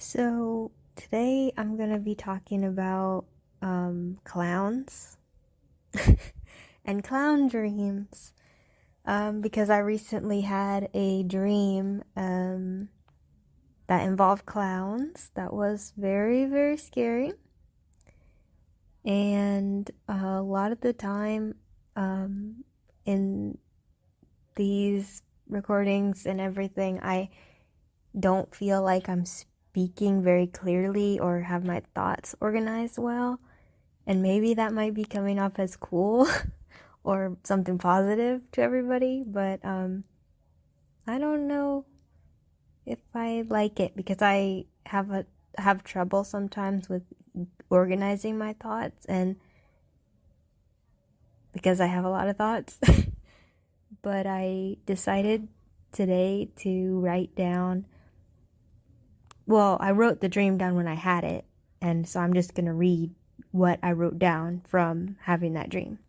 So today I'm gonna be talking about clowns and clown dreams. Because I recently had a dream that involved clowns that was very, very scary. And a lot of the time, in these recordings and everything, I don't feel like I'm speaking very clearly or have my thoughts organized well. And maybe that might be coming off as cool or something positive to everybody, but I don't know if I like it because I have trouble sometimes with organizing my thoughts, and because I have a lot of thoughts. But I decided today to write down, well, I wrote the dream down when I had it, and so I'm just going to read what I wrote down from having that dream,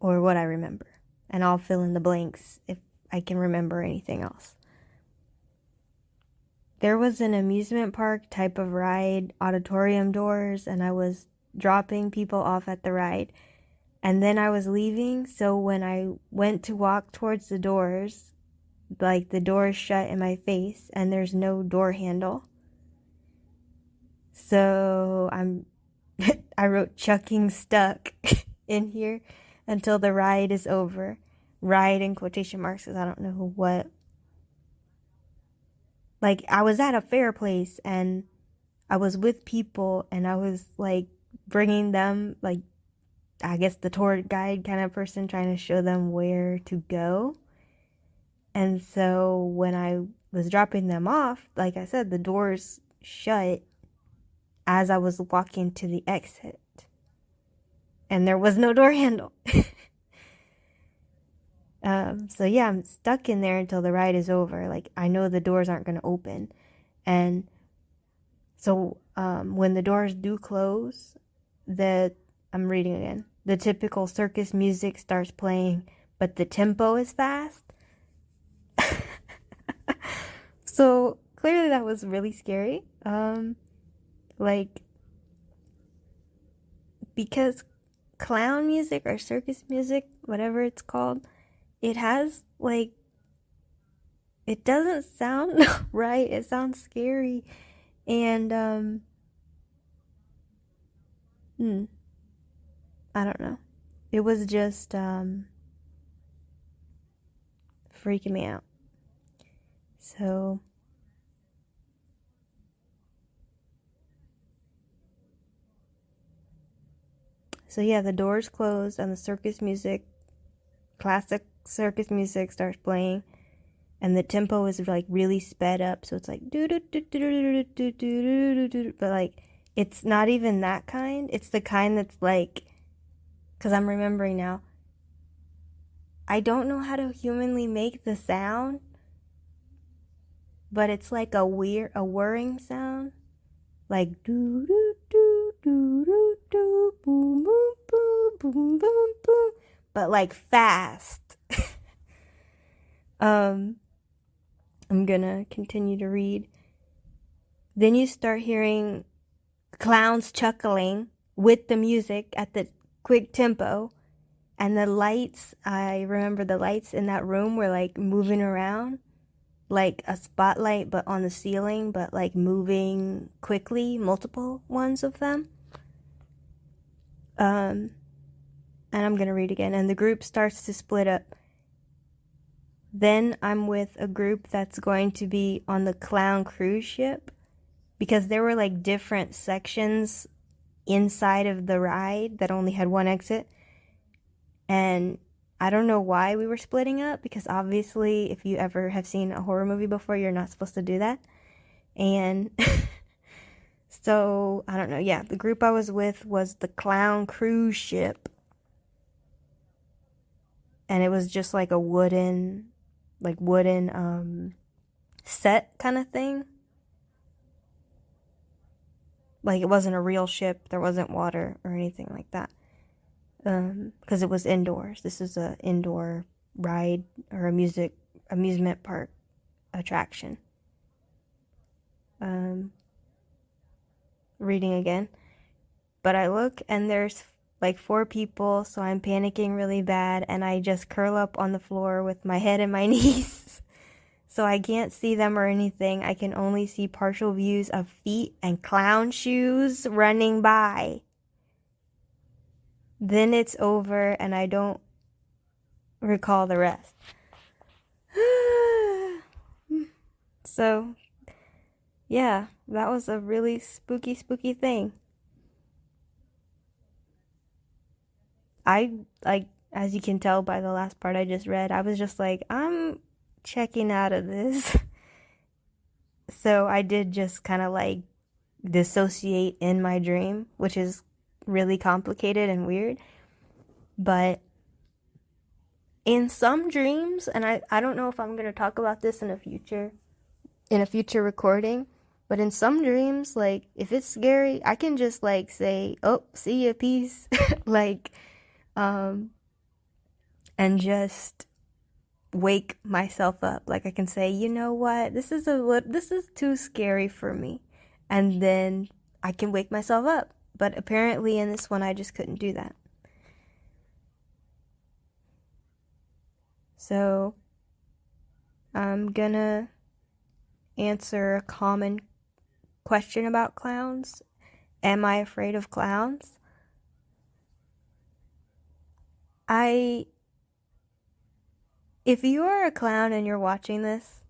or what I remember, and I'll fill in the blanks if I can remember anything else. There was an amusement park type of ride, auditorium doors, and I was dropping people off at the ride. And then I was leaving, so when I went to walk towards the doors, like the doors shut in my face and there's no door handle. So I wrote chucking stuck in here until the ride is over. Ride in quotation marks because I don't know what. Like, I was at a fair place and I was with people and I was like bringing them, like, I guess the tour guide kind of person, trying to show them where to go. And so when I was dropping them off, like I said, the doors shut as I was walking to the exit. And there was no door handle. So yeah, I'm stuck in there until the ride is over. Like, I know the doors aren't going to open. And so when the doors do close, I'm reading again. The typical circus music starts playing, but the tempo is fast. So clearly that was really scary. Like, because clown music or circus music, whatever it's called, it has like, it doesn't sound right. It sounds scary. And I don't know. It was just freaking me out. So yeah, the doors closed and the circus music, classic circus music, starts playing, and the tempo is like really sped up, so it's like do do do do do do do do, but like it's not even that kind. It's the kind that's like, because I'm remembering now, I don't know how to humanly make the sound, but it's like a whirring sound, like do do do do do do, boom boom boom boom boom boom, but like fast. I'm gonna continue to read. Then you start hearing clowns chuckling with the music at the quick tempo, and the lights, I remember the lights in that room were like moving around like a spotlight, but on the ceiling, but like moving quickly, multiple ones of them. And I'm gonna read again. And the group starts to split up. Then I'm with a group that's going to be on the clown cruise ship, because there were like different sections inside of the ride that only had one exit. And I don't know why we were splitting up, because obviously if you ever have seen a horror movie before, you're not supposed to do that. And so, I don't know. Yeah, the group I was with was the clown cruise ship. And it was just like a wooden set kind of thing. Like, it wasn't a real ship. There wasn't water or anything like that. Because it was indoors. This is a indoor ride or amusement park attraction. reading again. But I look and there's like 4 people, so I'm panicking really bad, and I just curl up on the floor with my head in my knees. So I can't see them or anything. I can only see partial views of feet and clown shoes running by. Then it's over and I don't recall the rest. So, yeah, that was a really spooky, spooky thing. Like, as you can tell by the last part I just read, I was just like, I'm checking out of this. So I did just kind of like dissociate in my dream, which is really complicated and weird. But in some dreams, and I don't know if I'm going to talk about this in a future recording, but in some dreams, like if it's scary, I can just like say, "Oh, see ya, peace." Like and just wake myself up. Like I can say, "You know what? This is too scary for me." And then I can wake myself up. But apparently in this one I just couldn't do that. So I'm gonna answer a common question about clowns. Am I afraid of clowns? If you are a clown and you're watching this,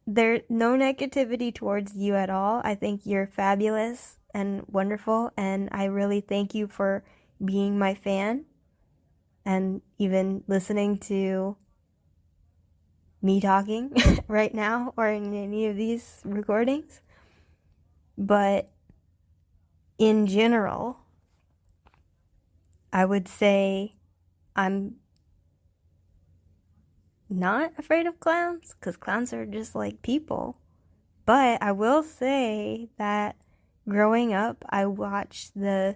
there's no negativity towards you at all. I think you're fabulous and wonderful, and I really thank you for being my fan and even listening to me talking right now or in any of these recordings. But in general, I would say I'm not afraid of clowns because clowns are just like people. But I will say that growing up, I watched the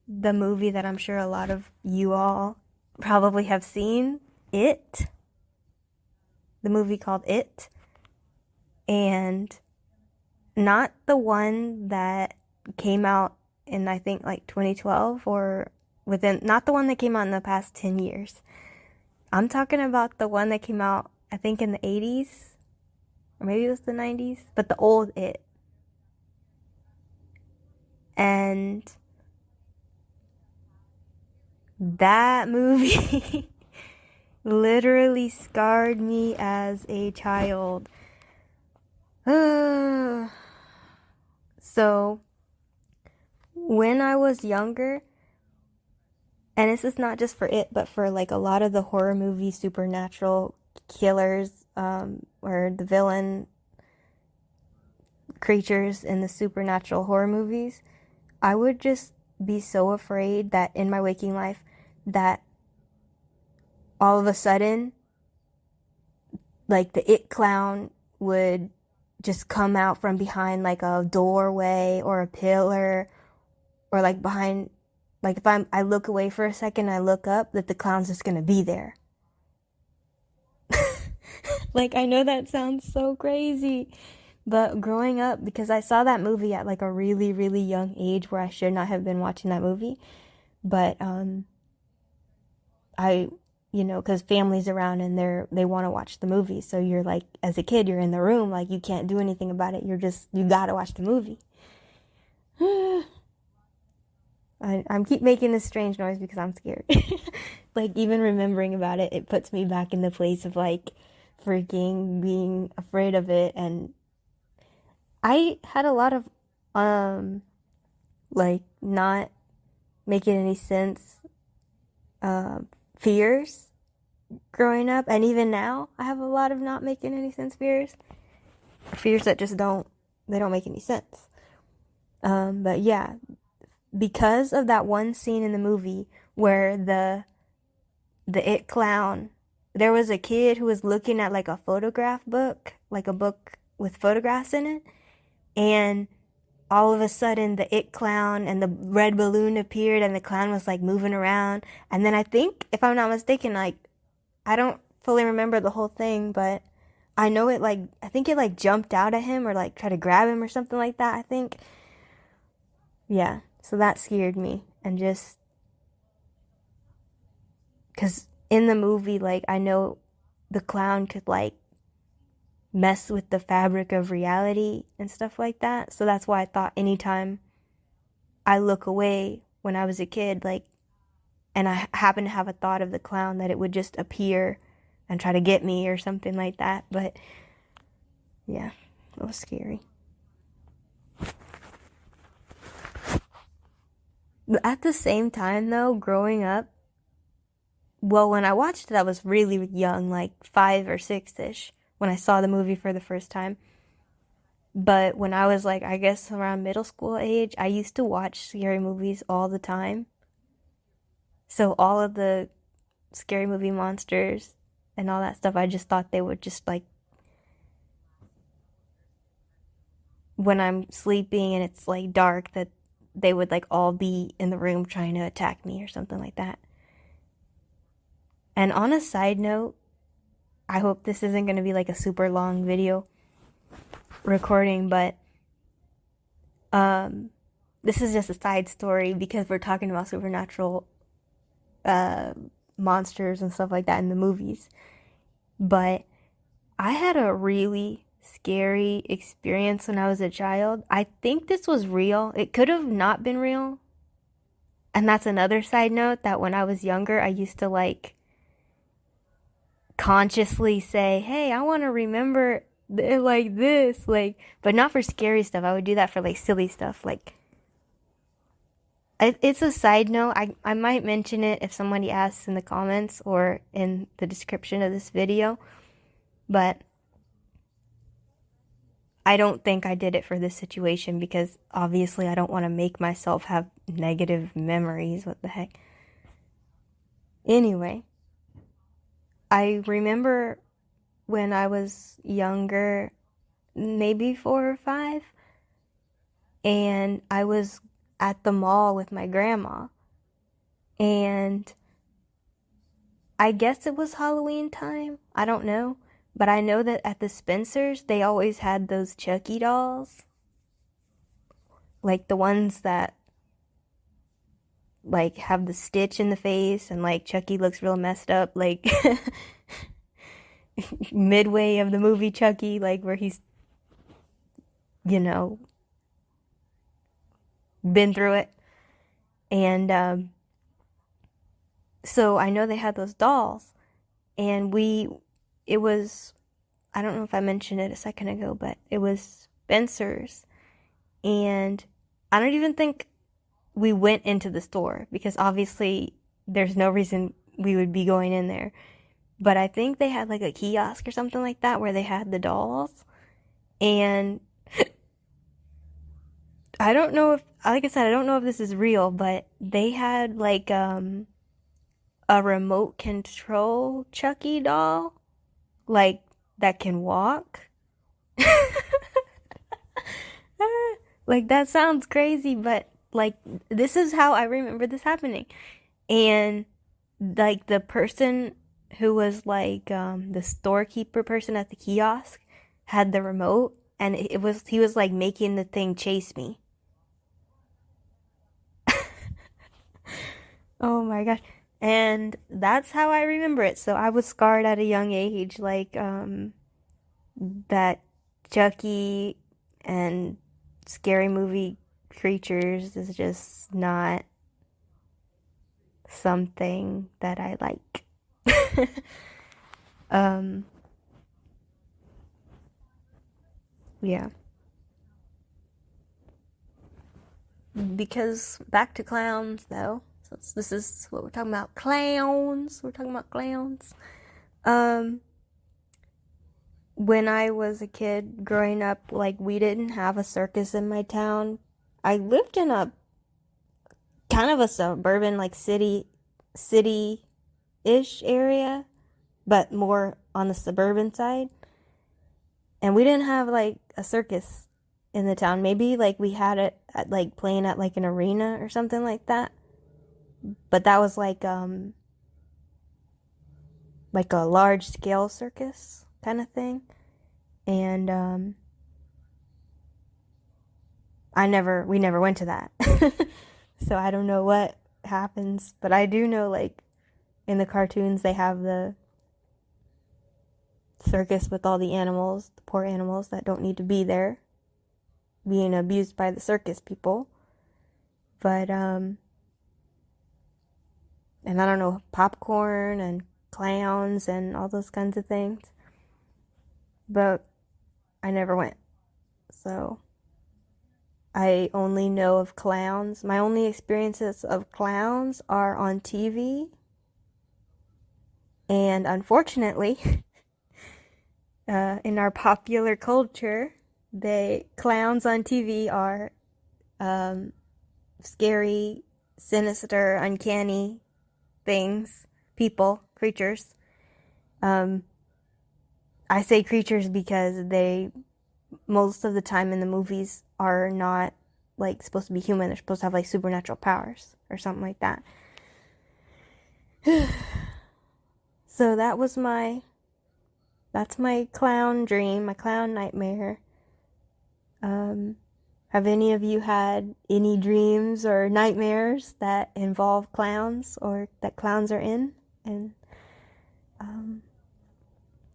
movie that I'm sure a lot of you all probably have seen, It. The movie called It. And not the one that came out in, I think, like 2012 or not the one that came out in the past 10 years. I'm talking about the one that came out, I think, in the 80s, or maybe it was the 90s, but the old It. And that movie literally scarred me as a child. So, when I was younger, and this is not just for It, but for like a lot of the horror movie supernatural killers, or the villain creatures in the supernatural horror movies, I would just be so afraid that in my waking life that all of a sudden, like the It clown would just come out from behind like a doorway or a pillar, or like behind, like if I look away for a second, I look up, that the clown's just gonna be there. Like, I know that sounds so crazy, but growing up, because I saw that movie at like a really, really young age where I should not have been watching that movie, but because family's around and they want to watch the movie, so you're like, as a kid, you're in the room, like you can't do anything about it. You gotta watch the movie. I'm keep making this strange noise because I'm scared. Like, even remembering about it, it puts me back in the place of like freaking being afraid of it. And I had a lot of like not making any sense fears growing up, and even now I have a lot of not making any sense fears that just don't make any sense. But yeah, because of that one scene in the movie where the It clown, there was a kid who was looking at like a photograph book, like a book with photographs in it, and all of a sudden the It clown and the red balloon appeared and the clown was like moving around. And then I think, if I'm not mistaken, like, I don't fully remember the whole thing, but I know it like, I think it like jumped out at him or like tried to grab him or something like that, I think. Yeah, so that scared me. And just because in the movie, like, I know the clown could like mess with the fabric of reality and stuff like that. So that's why I thought anytime I look away when I was a kid, like, and I happen to have a thought of the clown, that it would just appear and try to get me or something like that. But yeah, it was scary. But at the same time, though, growing up, well, when I watched it, I was really young, like 5 or 6 ish, when I saw the movie for the first time. But when I was like, I guess around middle school age, I used to watch scary movies all the time. So all of the scary movie monsters and all that stuff, I just thought they would just like, when I'm sleeping and it's like dark, that they would like all be in the room trying to attack me or something like that. And on a side note, I hope this isn't going to be like a super long video recording, but this is just a side story because we're talking about supernatural uh, monsters and stuff like that in the movies. But I had a really scary experience when I was a child. I think this was real. It could have not been real. And that's another side note, that when I was younger, I used to like consciously say, hey, I want to remember it like this, like, but not for scary stuff. I would do that for like silly stuff. Like, it's a side note. I might mention it if somebody asks in the comments or in the description of this video, but I don't think I did it for this situation because obviously I don't want to make myself have negative memories. What the heck? Anyway, I remember when I was younger, maybe 4 or 5, and I was at the mall with my grandma, and I guess it was Halloween time. I don't know. But I know that at the Spencers, they always had those Chucky dolls. Like the ones that like have the stitch in the face and like Chucky looks real messed up, like midway of the movie Chucky, like where he's, you know, been through it. And so I know they had those dolls. And it was, I don't know if I mentioned it a second ago, but it was Spencer's. And I don't even think we went into the store because obviously there's no reason we would be going in there. But I think they had like a kiosk or something like that where they had the dolls. And I don't know if, like I said, I don't know if this is real, but they had like a remote control Chucky doll, like that can walk. Like that sounds crazy, but like this is how I remember this happening. And like the person who was like the storekeeper person at the kiosk had the remote, and it was he was like making the thing chase me. Oh my gosh. And that's how I remember it. So I was scarred at a young age, like that Chucky and scary movie creatures is just not something that I like. um yeah. Because back to clowns though. So this is what we're talking about. Clowns. We're talking about clowns. Um when I was a kid growing up, like we didn't have a circus in my town. I lived in a kind of a suburban like city-ish area, but more on the suburban side. And we didn't have like a circus in the town. Maybe like we had it at like playing at like an arena or something like that. But that was like a large scale circus kind of thing. And we never went to that. So I don't know what happens, but I do know, like, in the cartoons they have the circus with all the animals, the poor animals that don't need to be there, being abused by the circus people. But and I don't know, popcorn and clowns and all those kinds of things. But I never went. So I only know of clowns. My only experiences of clowns are on TV. And unfortunately, in our popular culture, clowns on TV are scary, sinister, uncanny things, people, creatures. I say creatures because they, most of the time in the movies, are not, like, supposed to be human. They're supposed to have, like, supernatural powers or something like that. So that's my clown dream, my clown nightmare. Have any of you had any dreams or nightmares that involve clowns or that clowns are in? And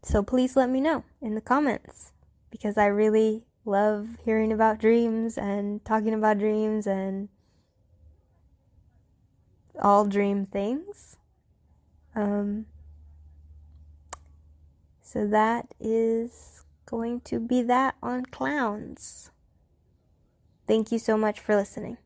so please let me know in the comments, because I really love hearing about dreams and talking about dreams and all dream things. So that is going to be that on clowns. Thank you so much for listening.